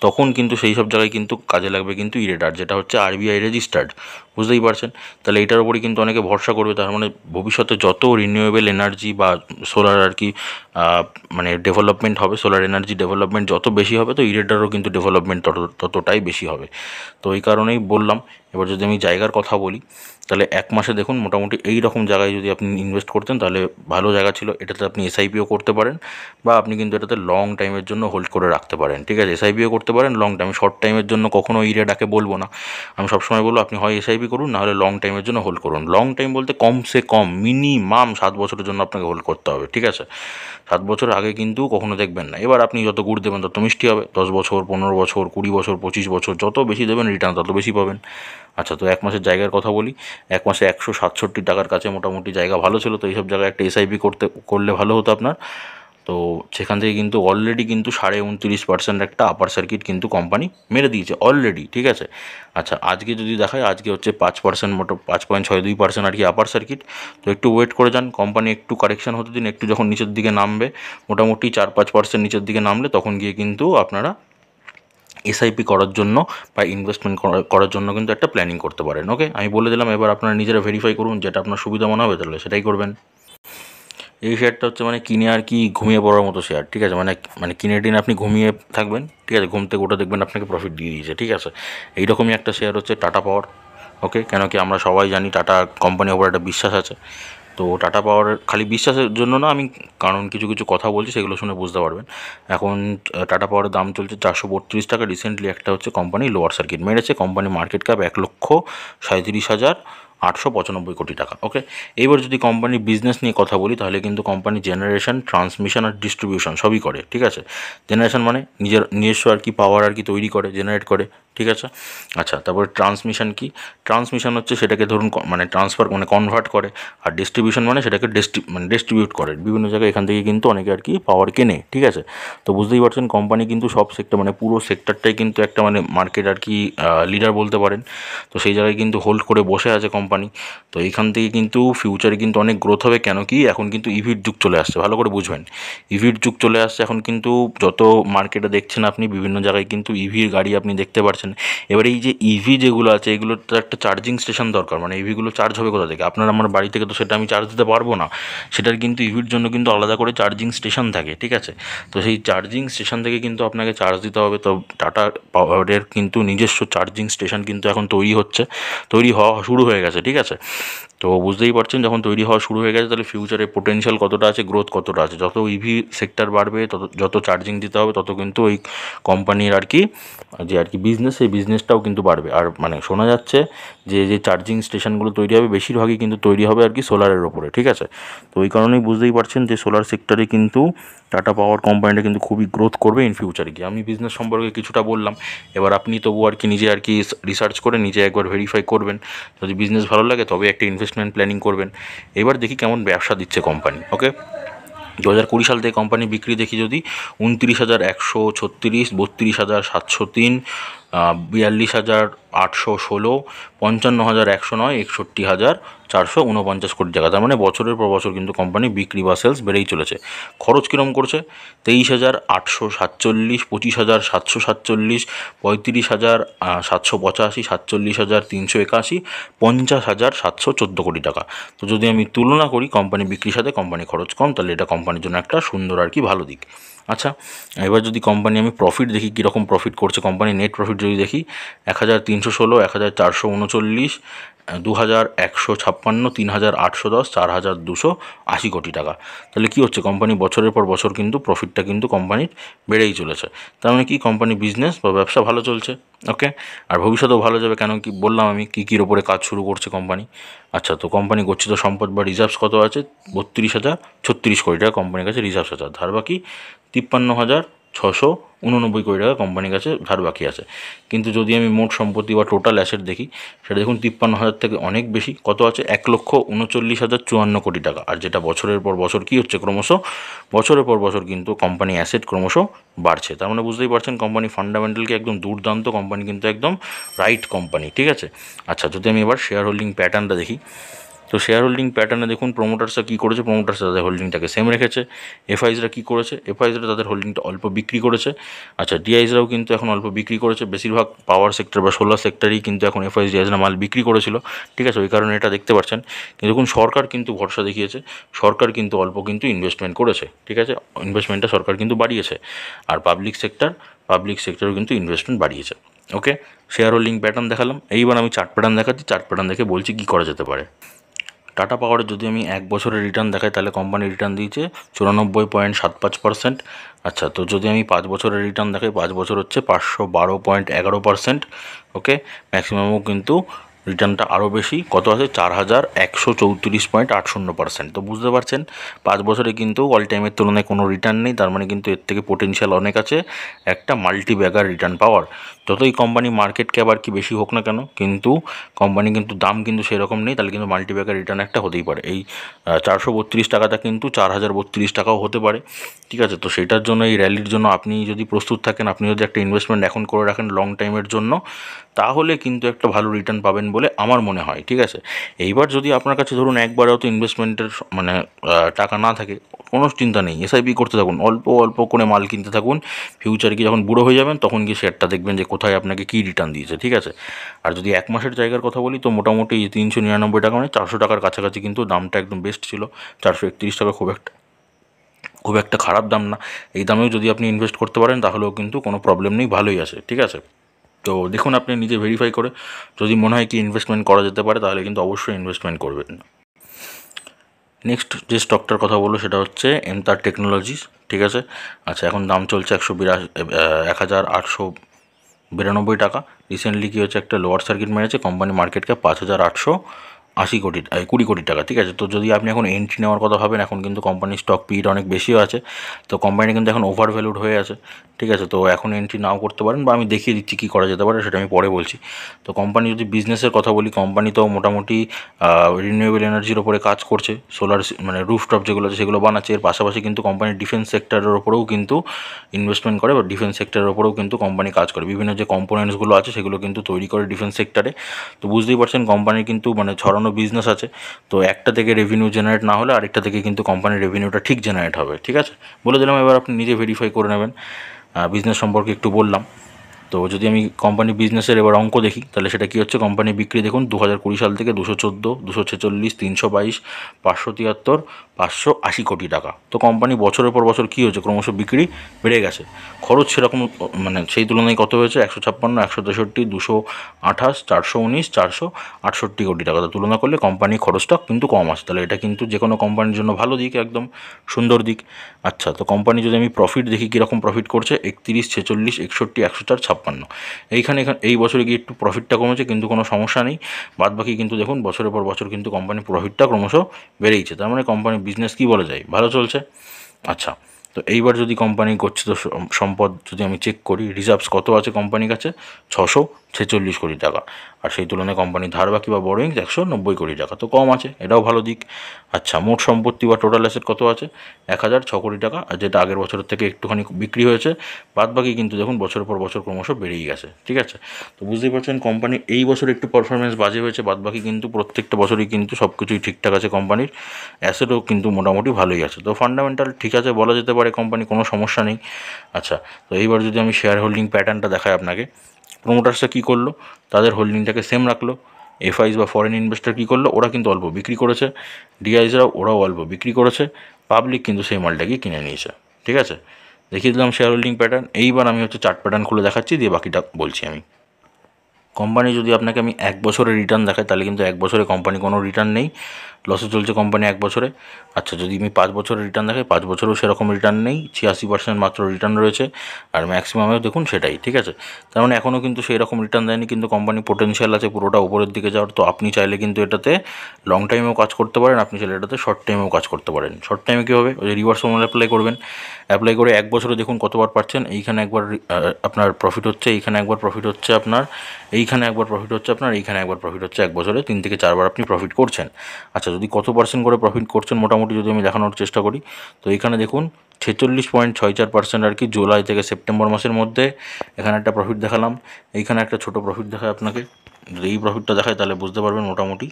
তখন কিন্তু সেই সব জায়গায় কিন্তু কাজে লাগবে কিন্তু ইরেডার, যেটা হচ্ছে আরবিআই রেজিস্টার্ড। বুঝতেই পারছেন, তাহলে এটার উপরে কিন্তু অনেকে ভরসা করবে। তার মানে ভবিষ্যতে যত রিনিউয়েবল এনার্জি বা সোলার আর কি মানে ডেভেলপমেন্ট হবে, সোলার এনার্জি ডেভেলপমেন্ট যত বেশি হবে, তো ইরেডারও কিন্তু ডেভেলপমেন্ট ততটাই বেশি হবে। তো এই কারণেই বললাম। এবার যদি আমি জায়গার কথা বলি, তাহলে এক মাসে দেখুন মোটামুটি এই রকম জায়গায় যদি আপনি ইনভেস্ট করতেন তাহলে ভালো জায়গা ছিল। এটাতে আপনি এসআইপিও করতে পারেন, বা আপনি কিন্তু এটাতে লং টাইমের জন্য হোল্ড করে রাখতে পারেন। ঠিক আছে, এসআইপিও করতে পারেন লং টাইম, শর্ট টাইমের জন্য কখনো ইরেডাকে বলবো না। আমি সবসময় বলবো আপনি হয় এসআইপি করুন, নাহলে লং টাইমের জন্য হোল্ড করুন। লং টাইম বলতে কমসে কম মিনিমাম 7 বছরের জন্য আপনাকে হোল্ড করতে হবে। ঠিক আছে, 7 বছর আগে কিন্তু কখনো দেখবেন না। এবার আপনি যত গুড় দেবেন তত মিষ্টি হবে। 10 বছর, 15 বছর, 20 বছর, 25 বছর, যত বেশি দেবেন রিটার্ন তত বেশি পাবেন। আচ্ছা, তো এক মাসের জায়গার কথা বলি, এক মাসে 167 টাকার কাছে মোটামুটি জায়গা ভালো ছিল। তো এইসব জায়গায় একটা এসআইপি করলে ভালো হতো আপনার। তো সেখান থেকে কিন্তু অলরেডি কিন্তু 29.5% একটা আপার সার্কিট কিন্তু কোম্পানি মেরে দিয়েছে অলরেডি। ঠিক আছে, আচ্ছা, আজকে যদি দেখায়, আজকে হচ্ছে 5% 5.62% আর কি আপার সার্কিট। তো একটু ওয়েট করে যান, কোম্পানি একটু কারেকশন হতে দিন, একটু যখন নিচের দিকে নামবে, মোটামুটি 4-5% নিচের দিকে নামলে তখন গিয়ে কিন্তু আপনারা এসআইপি করার জন্য বা ইনভেস্টমেন্ট করার জন্য কিন্তু একটা প্ল্যানিং করতে পারেন। ওকে, আমি বলে দিলাম, এবার আপনারা নিজেরা ভেরিফাই করুন, যেটা আপনার সুবিধা মনে হবে তাহলে সেটাই করবেন। এই শেয়ারটা হচ্ছে মানে কিনে আর কি ঘুমিয়ে পড়ার মতো শেয়ার। ঠিক আছে, মানে মানে কিনে টিনে আপনি ঘুমিয়ে থাকবেন, ঠিক আছে, ঘুম থেকে ওটা দেখবেন আপনাকে প্রফিট দিয়ে দিয়েছে। ঠিক আছে, এইরকমই একটা শেয়ার হচ্ছে টাটা পাওয়ার। ওকে, কেন কি আমরা সবাই জানি টাটা কোম্পানির ওপর একটা বিশ্বাস আছে। তো টাটা পাওয়ারের খালি বিশ্বাসের জন্য না, আমি কারণ কিছু কিছু কথা বলছি সেগুলো শুনে বুঝতে পারবেন। এখন টাটা পাওয়ারের দাম চলছে 432 টাকা। রিসেন্টলি একটা হচ্ছে কোম্পানি লোয়ার সার্কিট মেরেছে, কোম্পানি মার্কেট ক্যাপ 1,37,895 কোটি টাকা। ওকে, এইবার যদি কোম্পানির বিজনেস নিয়ে কথা বলি, তাহলে কিন্তু কোম্পানি জেনারেশন, ট্রান্সমিশন আর ডিস্ট্রিবিউশন সবই করে। ঠিক আছে, জেনারেশন মানে নিজস্ব আর কি পাওয়ার আর কি তৈরি করে, জেনারেট করে। ঠিক আছে, আচ্ছা, তারপরে ট্রান্সমিশন কি? ট্রান্সমিশন হচ্ছে সেটাকে ধরুন মানে ট্রান্সফার মানে কনভার্ট করে। আর ডিস্ট্রিবিউশন মানে সেটাকে ডিস্ট্রিবিউট করে বিভিন্ন জায়গায়। এখান থেকে কিন্তু অনেকে আর কি পাওয়ার কেনে। ঠিক আছে, তো বুঝতেই পারছেন কোম্পানি কিন্তু সব সেক্টর মানে পুরো সেক্টরটাই কিন্তু একটা মানে মার্কেট আর কি লিডার বলতে পারেন। তো সেই জায়গায় কিন্তু হোল্ড করে বসে আছে কোম্পানি। তো এইখান থেকে কিন্তু ফিউচারে কিন্তু অনেক গ্রোথ হবে। কেন কি এখন কিন্তু ইভির যুগ চলে আসছে, ভালো করে বুঝবেন, ইভির যুগ চলে আসছে। এখন কিন্তু যত মার্কেটে দেখছেন আপনি বিভিন্ন জায়গায় কিন্তু ইভির গাড়ি আপনি দেখতে পাচ্ছেন। এবার এই যে ইভি যেগুলো আছে, এগুলোর তো একটা চার্জিং স্টেশন দরকার। মানে ইভিগুলো চার্জ হবে কোথা থেকে? আপনার আমার বাড়ি থেকে তো সেটা আমি চার্জ দিতে পারবো না। সেটার কিন্তু ইভির জন্য কিন্তু আলাদা করে চার্জিং স্টেশন থাকে। ঠিক আছে, তো সেই চার্জিং স্টেশন থেকে কিন্তু আপনাকে চার্জ দিতে হবে। তো টাটা পাওয়ারের কিন্তু নিজস্ব চার্জিং স্টেশন কিন্তু এখন তৈরি হওয়া শুরু হয়ে গেছে। ঠিক আছে, তো বুঝতেই পারছেন যখন তৈরি হওয়া শুরু হয়ে গেছে, তাহলে ফিউচারে পোটেনশিয়াল কতটা আছে, গ্রোথ কতটা আছে। যত ইভি সেক্টর বাড়বে, যত চার্জিং দিতে হবে, তত কিন্তু ওই কোম্পানির আর কি যে আর কি বিজনেস, সেই বিজনেসটাও কিন্তু বাড়বে। আর মানে শোনা যাচ্ছে যে চার্জিং স্টেশনগুলো তৈরি হবে বেশিরভাগই কিন্তু তৈরি হবে আর কি সোলারের ওপরে। ঠিক আছে, তো ওই কারণেই বুঝতেই পারছেন যে সোলার সেক্টরে কিন্তু টাটা পাওয়ার কোম্পানিটা কিন্তু খুবই গ্রোথ করবে ইন ফিউচারে গিয়ে। আমি বিজনেস সম্পর্কে কিছুটা বললাম, এবার আপনি তবু আর কি নিজে আর কি রিসার্চ করে নিজে একবার ভেরিফাই করবেন। যদি বিজনেস ভালো লাগে তবে একটা ইনভেস্টমেন্ট প্ল্যানিং করবেন। এবার দেখি কেমন ব্যবসা দিচ্ছে কোম্পানি। ওকে, 2020 সাল থেকে কোম্পানি বিক্রি দেখি যদি 29,136, 32,703, 42,816, 55,109, 61,449 কোটি টাকা। তার মানে বছরের পর বছর কিন্তু কোম্পানি বিক্রি বা সেলস বেড়েই চলেছে। খরচ কীরকম করছে? 23,847, 25,747, 35,785, 47,381, 50,714 কোটি টাকা। তো যদি আমি তুলনা করি কোম্পানি বিক্রির সাথে কোম্পানি খরচ কম, তাহলে এটা কোম্পানির জন্য একটা সুন্দর আর কি ভালো দিক। আচ্ছা, এবার যদি কোম্পানি আমি প্রফিট দেখি কীরকম প্রফিট করছে কোম্পানি, নেট প্রফিট যদি দেখি 1,316, 1,439, 2,156, 3,810, 4,280 কোটি টাকা। তাহলে কী হচ্ছে? কোম্পানি বছরের পর বছর কিন্তু প্রফিটটা কিন্তু কোম্পানির বেড়েই চলেছে। তার মানে কি কোম্পানি বিজনেস বা ব্যবসা ভালো চলছে। ওকে, আর ভবিষ্যতেও ভালো যাবে। কেন কি বললাম আমি কীর ওপরে কাজ শুরু করছে কোম্পানি। আচ্ছা, তো কোম্পানি গচ্ছিত সম্পদ বা রিজার্ভস কত আছে? 32,036 কোটি টাকা কোম্পানির কাছে রিজার্ভস আছে। ধার বাকি 53,689 কোটি টাকা কোম্পানির কাছে ধার বাকি আছে। কিন্তু যদি আমি মোট সম্পত্তি বা টোটাল অ্যাসেট দেখি, সেটা দেখুন 53,000 থেকে অনেক বেশি। কত আছে? 1,39,054 কোটি টাকা। আর যেটা বছরের পর বছর কী হচ্ছে? ক্রমশ বছরের পর বছর কিন্তু কোম্পানি অ্যাসেট ক্রমশ বাড়ছে। তার মানে বুঝতেই পারছেন কোম্পানি ফান্ডামেন্টালকে একদম দুর্দান্ত, কোম্পানি কিন্তু একদম রাইট কোম্পানি। ঠিক আছে। আচ্ছা, যদি আমি এবার শেয়ার হোল্ডিং প্যাটার্নটা দেখি, তো শেয়ার হোল্ডিং প্যাটার্নে দেখুন প্রমোটার্সরা কী করেছে। প্রমোটার্সরা তাদের হোল্ডিংটাকে সেম রেখেছে। এফআইজরা কী করেছে? এফআইজরা তাদের হোল্ডিংটা অল্প বিক্রি করেছে। আচ্ছা, ডিআইজরাও কিন্তু এখন অল্প বিক্রি করেছে। বেশিরভাগ পাওয়ার সেক্টর বা সোলার সেক্টরেই কিন্তু এখন এফআইজ ডিআইজরা মাল বিক্রি করেছিল। ঠিক আছে, ওই কারণে এটা দেখতে পাচ্ছেন। কিন্তু দেখুন সরকার কিন্তু ভরসা দেখিয়েছে, সরকার কিন্তু অল্প কিন্তু ইনভেস্টমেন্ট করেছে। ঠিক আছে, ইনভেস্টমেন্টটা সরকার কিন্তু বাড়িয়েছে। আর পাবলিক সেক্টরও কিন্তু ইনভেস্টমেন্ট বাড়িয়েছে। ওকে, শেয়ার হোল্ডিং প্যাটার্ন দেখালাম। এইবার আমি চার্ট প্যাটার্ন দেখাচ্ছি। চার্ট প্যাটার্ন দেখে বলছি কী করা যেতে পারে। টাটা পাওয়ারের যদি আমি 1 বছরের রিটার্ন দেখাই, তাহলে কোম্পানি রিটার্ন দিয়েছে 94.75%। আচ্ছা, তো যদি আমি 5 বছরের রিটার্ন দেখাই, 5 বছর হচ্ছে 512.11%। ওকে, ম্যাক্সিমামও কিন্তু রিটার্নটা আরও বেশি। কত আছে? 4,134.80%। তো বুঝতে পারছেন 5 বছরে কিন্তু অল টাইমের তুলনায় কোনো রিটার্ন নেই। তার মানে কিন্তু এর থেকে পোটেনশিয়াল অনেক আছে একটা মাল্টি ব্যাগার রিটার্ন পাওয়ার। যতই কোম্পানি মার্কেট ক্যাপ আর কি বেশি হোক না কেন, কিন্তু কোম্পানি কিন্তু দাম কিন্তু সেরকম নেই, তাহলে কিন্তু মাল্টি ব্যাগার রিটার্ন একটা হতেই পারে। এই 432 টাকাটা কিন্তু 4,032 টাকাও হতে পারে। ঠিক আছে, তো সেটার জন্য এই র্যালির জন্য আপনি যদি প্রস্তুত থাকেন, আপনি যদি একটা ইনভেস্টমেন্ট এখন করে রাখেন লং টাইমের জন্য, তাহলে কিন্তু একটা ভালো রিটার্ন পাবেন বলে আমার মনে হয়। ঠিক আছে, এইবার যদি আপনার কাছে ধরুন একবারেও তো ইনভেস্টমেন্টের মানে টাকা না থাকে, কোনো চিন্তা নেই, এসআইপি করতে থাকুন, অল্প অল্প করে মাল কিনতে থাকুন। ফিউচারে কি যখন বুড়ো হয়ে যাবেন তখন গিয়ে শেয়ারটা দেখবেন যে কোথায় আপনাকে কী রিটার্ন দিয়েছে। ঠিক আছে, আর যদি 1 মাসের জায়গার কথা বলি, তো মোটামুটি 399 টাকা মানে 400 টাকার কাছাকাছি কিন্তু দামটা একদম বেস্ট ছিল। 431 টাকা খুব একটা খারাপ দাম না। এই দামেও যদি আপনি ইনভেস্ট করতে পারেন তাহলেও কিন্তু কোনো প্রবলেম নেই, ভালোই আছে। ঠিক আছে, তো দেখুন আপনি নিজে ভেরিফাই করে যদি মনে হয় কি ইনভেস্টমেন্ট করা যেতে পারে, তাহলে কিন্তু অবশ্যই ইনভেস্টমেন্ট করবেন। নেক্সট যে স্টকটার কথা বলবো সেটা হচ্ছে এমতার টেকনোলজিস। ঠিক আছে, আচ্ছা, এখন দাম চলছে 1,892 টাকা। রিসেন্টলি কী হচ্ছে, একটা লোয়ার সার্কিট মেরেছে। কোম্পানি মার্কেট ক্যাপ 5,820 কোটি টাকা। ঠিক আছে, তো যদি আপনি এখন এন্ট্রি নেওয়ার কথা ভাবেন, এখন কিন্তু কোম্পানির স্টক পিটা অনেক বেশিও আছে, তো কোম্পানি কিন্তু এখন ওভার ভ্যালুড হয়ে আছে। ঠিক আছে, তো এখন এন্ট্রি নাও করতে পারেন, বা আমি দেখিয়ে দিচ্ছি কী করা যেতে পারে, সেটা আমি পরে বলছি। তো কোম্পানি যদি বিজনেসের কথা বলি, কোম্পানি তো মোটামুটি রিনিউয়েবল এনার্জির ওপরে কাজ করছে। সোলার মানে রুফটপ যেগুলো আছে সেগুলো বানাচ্ছে। এর পাশাপাশি কিন্তু কোম্পানি ডিফেন্স সেক্টরের ওপরেও কিন্তু ইনভেস্টমেন্ট করে, বা ডিফেন্স সেক্টরের ওপরেও কিন্তু কোম্পানি কাজ করে। বিভিন্ন যে কম্পোনেন্টসগুলো আছে সেগুলো কিন্তু তৈরি করে ডিফেন্স সেক্টরে। তো বুঝতেই পারছেন কোম্পানির কিন্তু মানে ছড়ানো বিজনেস আছে। তো একটা থেকে রেভিনিউ জেনারেট না হলে আরেকটা থেকে কিন্তু কোম্পানির রেভিনিউটা ঠিক জেনারেট হবে। ঠিক আছে, বলে দিলাম, এবার আপনি নিজে ভেরিফাই করে নেবেন। বিজনেস সম্পর্কে একটু বললাম। তো যদি আমি কোম্পানি বিজনেসের এবার অঙ্ক দেখি, তাহলে সেটা কী হচ্ছে, কোম্পানি বিক্রি দেখুন 2020 সাল থেকে 214, 246, 322, 573, 580 কোটি টাকা। তো কোম্পানি বছরের পর বছর কী হয়েছে, ক্রমশ বিক্রি বেড়ে গেছে। খরচ সেরকম মানে সেই তুলনায় কত হয়েছে, 156, 163, 228, 419, 468 কোটি টাকা। তো তুলনা করলে কোম্পানির খরচটা কিন্তু কম আছে। তাহলে এটা কিন্তু যে কোনো কোম্পানির জন্য ভালো দিক, একদম সুন্দর দিক। আচ্ছা, তো কোম্পানি যদি আমি প্রফিট দেখি কীরকম প্রফিট করছে, 31, 46, 61, 104, 56। এই বছরে গিয়ে একটু প্রফিটটা কমেছে, কিন্তু কোনো সমস্যা নেই। বাদ বাকি কিন্তু দেখুন বছরের পর বছর কিন্তু কোম্পানির প্রফিটটা ক্রমশ বেড়েইছে। তার মানে কোম্পানির বিজনেস কী বলা যায়, ভালো চলছে। আচ্ছা, তো এইবার যদি কোম্পানি গচ্ছিত সম্পদ যদি আমি চেক করি, রিজার্ভস কত আছে কোম্পানির কাছে, 46 কোটি টাকা, আর সেই তুলনায় কোম্পানির ধার বাকি বা বরোয়িংস 190 কোটি টাকা, তো কম আছে, এটাও ভালো দিক। আচ্ছা, মোট সম্পত্তি বা টোটাল অ্যাসেট কত আছে? 1006 কোটি টাকা, আর যেটা আগের বছরের থেকে একটুখানি বিক্রি হয়েছে, বাদ বাকি কিন্তু দেখুন বছরের পর বছর ক্রমশ বেড়েই গেছে। ঠিক আছে, তো বুঝতেই পারছেন কোম্পানি এই বছর একটু পারফরমেন্স বাজে হয়েছে, বাদ বাকি কিন্তু প্রত্যেকটা বছরই কিন্তু সব কিছুই ঠিকঠাক আছে, কোম্পানির অ্যাসেটও কিন্তু মোটামুটি ভালোই আছে, তো ফান্ডামেন্টাল ঠিক আছে বলা যেতে পারে, কোম্পানি কোনো সমস্যা নেই। আচ্ছা, তো এইবার যদি আমি শেয়ার হোল্ডিং প্যাটার্নটা দেখাই আপনাকে, প্রোমোটার্সরা কী করলো, তাদের হোল্ডিংটাকে সেম রাখলো। এফআইস বা ফরেন ইনভেস্টর কী করলো, ওরা কিন্তু অল্প বিক্রি করেছে, ডিআইসরা ওরাও অল্প বিক্রি করেছে, পাবলিক কিন্তু সেই মালটাকে কিনে নিয়েছে। ঠিক আছে, দেখিয়ে দিলাম শেয়ার হোল্ডিং প্যাটার্ন। এইবার আমি হচ্ছে চার্ট প্যাটার্ন খুলে দেখাচ্ছি, দিয়ে বাকিটা বলছি আমি। কোম্পানি যদি আপনাকে আমি 1 বছরের রিটার্ন দেখাই, তাহলে কিন্তু 1 বছরে কোম্পানি কোনো রিটার্ন নেই, লসে চলছে কোম্পানি 1 বছরে। আচ্ছা, যদি আমি 5 বছরের রিটার্ন দেখাই, 5 বছরেও সেরকম রিটার্ন নেই, 86% মাত্র রিটার্ন রয়েছে, আর ম্যাক্সিমামেও দেখুন সেটাই। ঠিক আছে, তার মানে এখনও কিন্তু সেই রকম রিটার্ন দেয়নি, কিন্তু কোম্পানি পোটেনশিয়াল আছে পুরোটা উপরের দিকে যাওয়ার, তো আপনি চাইলে কিন্তু এটাতে লং টাইমেও কাজ করতে পারেন, আপনি চাইলে এটাতে শর্ট টাইমেও কাজ করতে পারেন। শর্ট টাইমে কী হবে, ওই যে রিভার্স ফর্মুলা অ্যাপ্লাই করবেন, অ্যাপ্লাই করে 1 বছরে দেখুন কতবার পাচ্ছেন, এইখানে একবার আপনার প্রফিট হচ্ছে, এইখানে একবার প্রফিট হচ্ছে আপনার, এইখানে একবার প্রফিট হচ্ছে আপনার, এইখানে একবার প্রফিট হচ্ছে, 1 বছরে 3 থেকে 4 বার আপনি প্রফিট করছেন। আচ্ছা, যদি কত পার্সেন্ট করে প্রফিট করছেন মোটামুটি যদি আমি দেখানোর চেষ্টা করি, তো এইখানে দেখুন 46.64% আর কি, জুলাই থেকে সেপ্টেম্বর মাসের মধ্যে এখানে একটা প্রফিট দেখালাম, এইখানে একটা ছোটো প্রফিট দেখায় আপনাকে, যদি এই প্রফিটটা দেখায় তাহলে বুঝতে পারবেন মোটামুটি।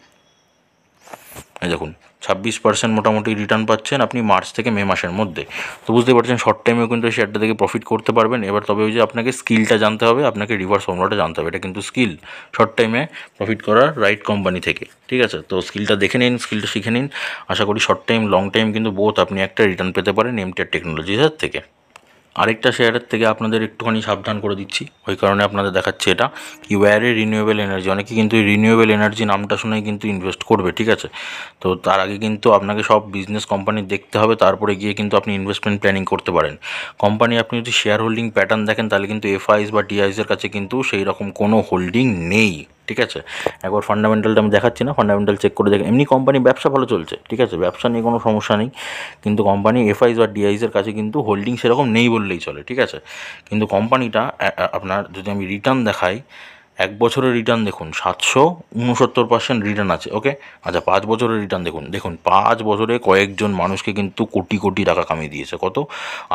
এই দেখুন 26% মোটামুটি রিটার্ন পাচ্ছেন আপনি মার্চ থেকে মে মাসের মধ্যে, তো বুঝতে পারছেন শর্ট টাইমেও কিন্তু শেয়ারটা থেকে প্রফিট করতে পারবেন। এবার তবে ওই যে আপনাকে স্কিলটা জানতে হবে, আপনাকে রিভার্স ফর্মুলাটা জানতে হবে, এটা কিন্তু স্কিল শর্ট টাইমে প্রফিট করার রাইট কোম্পানি থেকে। ঠিক আছে, তো স্কিলটা দেখে নিন, স্কিলটা শিখে নিন, আশা করি শর্ট টাইম লং টাইম কিন্তু বোথ আপনি একটা রিটার্ন পেতে পারেন এমটিআর টেকনোলজিসের থেকে। আরেকটা শেয়ারের থেকে আপনাদের একটুখানি সাবধান করে দিচ্ছি, ওই কারণে আপনাদের দেখাচ্ছে এটা কি, ওয়্যারে রিনিউয়েবল এনার্জি, অনেকে কিন্তু এই রিনিউয়েবল এনার্জি নামটা শুনেই কিন্তু ইনভেস্ট করবে। ঠিক আছে, তো তার আগে কিন্তু আপনাকে সব বিজনেস কোম্পানি দেখতে হবে, তারপরে গিয়ে কিন্তু আপনি ইনভেস্টমেন্ট প্ল্যানিং করতে পারেন। কোম্পানি আপনি যদি শেয়ার হোল্ডিং প্যাটার্ন দেখেন, তাহলে কিন্তু এফআইস বা ডিআইসের কাছে কিন্তু সেই রকম কোনো হোল্ডিং নেই। ঠিক আছে, একবার ফান্ডামেন্টালটা আমি দেখাচ্ছি না, ফান্ডামেন্টাল চেক করে দেখেন, এমনি কোম্পানি ব্যবসা ভালো চলছে, ঠিক আছে, ব্যবসা নিয়ে কোনো সমস্যা নেই, কিন্তু কোম্পানি এফআইস বা ডিআইসের কাছে কিন্তু হোল্ডিং সেরকম নেই বললেই চলে। ঠিক আছে, কিন্তু কোম্পানিটা আপনার যদি আমি রিটার্ন দেখাই, 1 বছরের রিটার্ন দেখুন 769% রিটার্ন আছে। ওকে, আচ্ছা 5 বছরের রিটার্ন দেখুন, 5 বছরে কয়েকজন মানুষকে কিন্তু কোটি কোটি টাকা কামিয়ে দিয়েছে, কত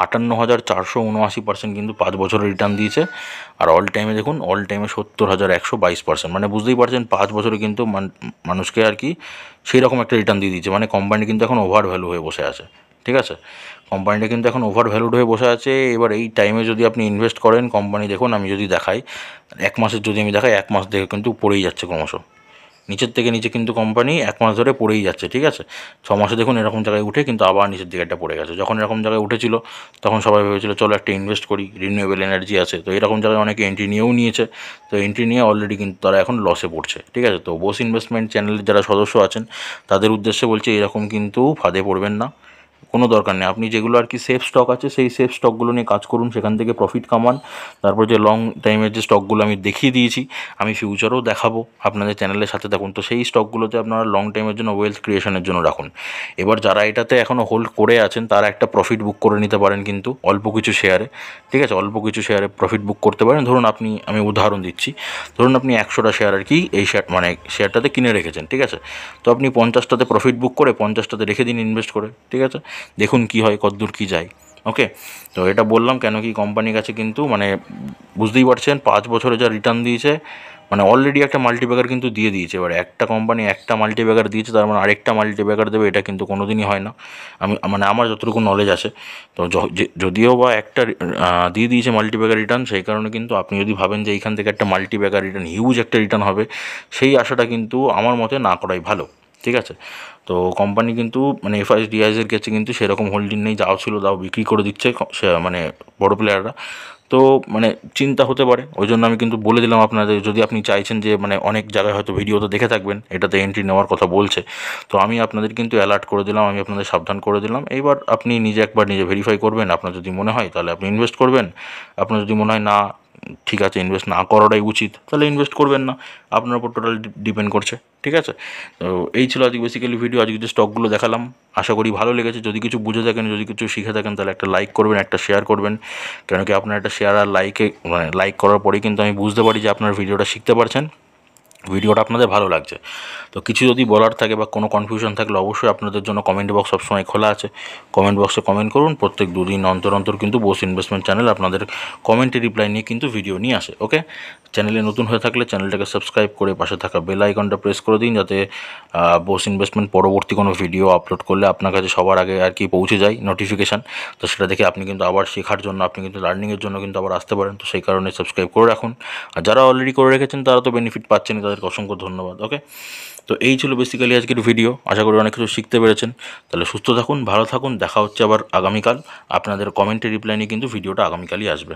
58,479% কিন্তু 5 বছরের রিটার্ন দিয়েছে, আর অল টাইমে দেখুন, অল টাইমে 70,122%, মানে বুঝতেই পারছেন 5 বছরে কিন্তু মানুষকে আর কি সেই রকম একটা রিটার্ন দিয়ে দিয়েছে, মানে কোম্পানি কিন্তু এখন ওভার ভ্যালু হয়ে বসে আছে। ঠিক আছে, কোম্পানিটা কিন্তু এখন ওভার ভ্যালুড হয়ে বসে আছে। এবার এই টাইমে যদি আপনি ইনভেস্ট করেন, কোম্পানি দেখুন আমি যদি দেখাই 1 মাসের, যদি আমি দেখাই 1 মাস দেখে কিন্তু পড়েই যাচ্ছে ক্রমশ, নিচের থেকে নিচে কিন্তু কোম্পানি 1 মাস ধরে পড়েই যাচ্ছে। ঠিক আছে, 6 মাসে দেখুন এরকম জায়গায় উঠে কিন্তু আবার নিচের দিকে একটা পড়ে গেছে। যখন এরকম জায়গায় উঠেছিল তখন সবাই ভেবেছিল চলো একটা ইনভেস্ট করি, রিনিউয়েবল এনার্জি আছে, তো এরকম জায়গায় অনেকে এন্ট্রি নিয়েও নিয়েছে, তো এন্ট্রি নিয়ে অলরেডি কিন্তু তারা এখন লসে পড়ছে। ঠিক আছে, তো বোস ইনভেস্টমেন্ট চ্যানেলের যারা সদস্য আছেন তাদের উদ্দেশ্যে বলছি, এরকম কিন্তু ফাঁদে পড়বেন না, কোনো দরকার নেই। আপনি যেগুলো আর কি সেফ স্টক আছে সেই সেফ স্টকগুলো নিয়ে কাজ করুন, সেখান থেকে প্রফিট কামান। তারপর যে লং টাইমের যে স্টকগুলো আমি দেখিয়ে দিয়েছি, আমি ফিউচারেও দেখাবো, আপনাদের চ্যানেলের সাথে থাকুন, তো সেই স্টকগুলোতে আপনারা লং টাইমের জন্য ওয়েলথ ক্রিয়েশনের জন্য রাখুন। এবার যারা এটাতে এখনও হোল্ড করে আছেন তারা একটা প্রফিট বুক করে নিতে পারেন, কিন্তু অল্প কিছু শেয়ারে। ঠিক আছে, অল্প কিছু শেয়ারে প্রফিট বুক করতে পারেন। ধরুন আমি উদাহরণ দিচ্ছি, ধরুন আপনি 100টা শেয়ার আর কি এই শেয়ারটাতে কিনে রেখেছেন। ঠিক আছে, তো আপনি 50টাতে প্রফিট বুক করে 50টাতে রেখে দিন ইনভেস্ট করে। ঠিক আছে, দেখুন কি হয়, কতদূর কী যায়। ওকে, তো এটা বললাম কেন কি, কোম্পানির কাছে কিন্তু মানে বুঝতেই পারছেন 5 বছরে যা রিটার্ন দিয়েছে, মানে অলরেডি একটা মাল্টিব্যাগার কিন্তু দিয়ে দিয়েছে। এবার একটা কোম্পানি একটা মাল্টিব্যাগার দিয়েছে, তার মানে আরেকটা মাল্টিব্যাগার দেবে, এটা কিন্তু কোনো দিনই হয় না। মানে আমার যতটুকু নলেজ আছে, তো যদিও বা একটা দিয়ে দিয়েছে মাল্টিব্যাগার রিটার্ন, সেই কারণে কিন্তু আপনি যদি ভাবেন যে এইখান থেকে একটা মাল্টিব্যাগার রিটার্ন, হিউজ একটা রিটার্ন হবে, সেই আশাটা কিন্তু আমার মতে না করাই ভালো। ঠিক আছে, তো কোম্পানি কিন্তু মানে এফআইএস ডিআইএসের কাছে কিন্তু সেরকম হোল্ডিং নেই, যাও ছিল তাও বিক্রি করে দিচ্ছে মানে বড় প্লেয়াররা, তো মানে চিন্তা হতে পারে। ওই জন্য আমি কিন্তু বলে দিলাম আপনাদের, যদি আপনি চাইছেন যে মানে অনেক জায়গায় হয়তো ভিডিওতে দেখে থাকবেন এটাতে এন্ট্রি নেওয়ার কথা বলছে, তো আমি আপনাদের কিন্তু অ্যালার্ট করে দিলাম, আমি আপনাদের সাবধান করে দিলাম। এইবার আপনি একবার নিজে ভেরিফাই করবেন, আপনার যদি মনে হয় তাহলে আপনি ইনভেস্ট করবেন, আপনার যদি মনে হয় না ঠিক আছে ইনভেস্ট না করাটাই উচিত, তাহলে ইনভেস্ট করবেন না, আপনার উপর টোটাল ডিপেন্ড করছে। ঠিক আছে, তো এই ছিল আজকে বেসিক্যালি ভিডিও। আজকে যে স্টকগুলো দেখালাম আশা করি ভালো লেগেছে। যদি কিছু বুঝে থাকেন, যদি কিছু শিখে থাকেন, তাহলে একটা লাইক করবেন, একটা শেয়ার করবেন। কেন কি আপনার একটা শেয়ার আর লাইক করার পরেই কিন্তু আমি বুঝতে পারি যে আপনার ভিডিওটা শিখতে পারছেন, ভিডিওটা আপনাদের ভালো লাগছে। তো কিছু যদি বলার থাকে বা কোনো কনফিউশন থাকলে অবশ্যই আপনাদের জন্য কমেন্ট বক্স সবসময় খোলা আছে, কমেন্ট বক্সে কমেন্ট করুন। প্রত্যেক দুদিন অন্তর অন্তর কিন্তু বোস ইনভেস্টমেন্ট চ্যানেল আপনাদের কমেন্টে রিপ্লাই নিয়ে কিন্তু ভিডিও নিয়ে আসে। ওকে, চ্যানেলে নতুন হয়ে থাকলে চ্যানেলটাকে সাবস্ক্রাইব করে পাশে থাকা বেল আইকনটা প্রেস করে দিন, যাতে বোস ইনভেস্টমেন্ট পরবর্তী কোনো ভিডিও আপলোড করলে আপনার কাছে সবার আগে আর কি পৌঁছে যায় নোটিফিকেশান। তো সেটা দেখে আপনি কিন্তু আবার শেখার জন্য, আপনি কিন্তু লার্নিংয়ের জন্য কিন্তু আবার আসতে পারেন। তো সেই কারণে সাবস্ক্রাইব করে রাখুন। আর যারা অলরেডি করে রেখেছেন তারা তো বেনিফিট পাচ্ছেন, তাদেরকে অসংখ্য ধন্যবাদ। ওকে, তো এই ছিল বেসিক্যালি আজকের ভিডিও। আশা করি অনেক কিছু শিখতে পেরেছেন। তাহলে সুস্থ থাকুন, ভালো থাকুন, দেখা হচ্ছে আবার আগামীকাল। আপনাদের কমেন্টে রিপ্লাই নিয়ে কিন্তু ভিডিওটা আগামীকালই আসবে।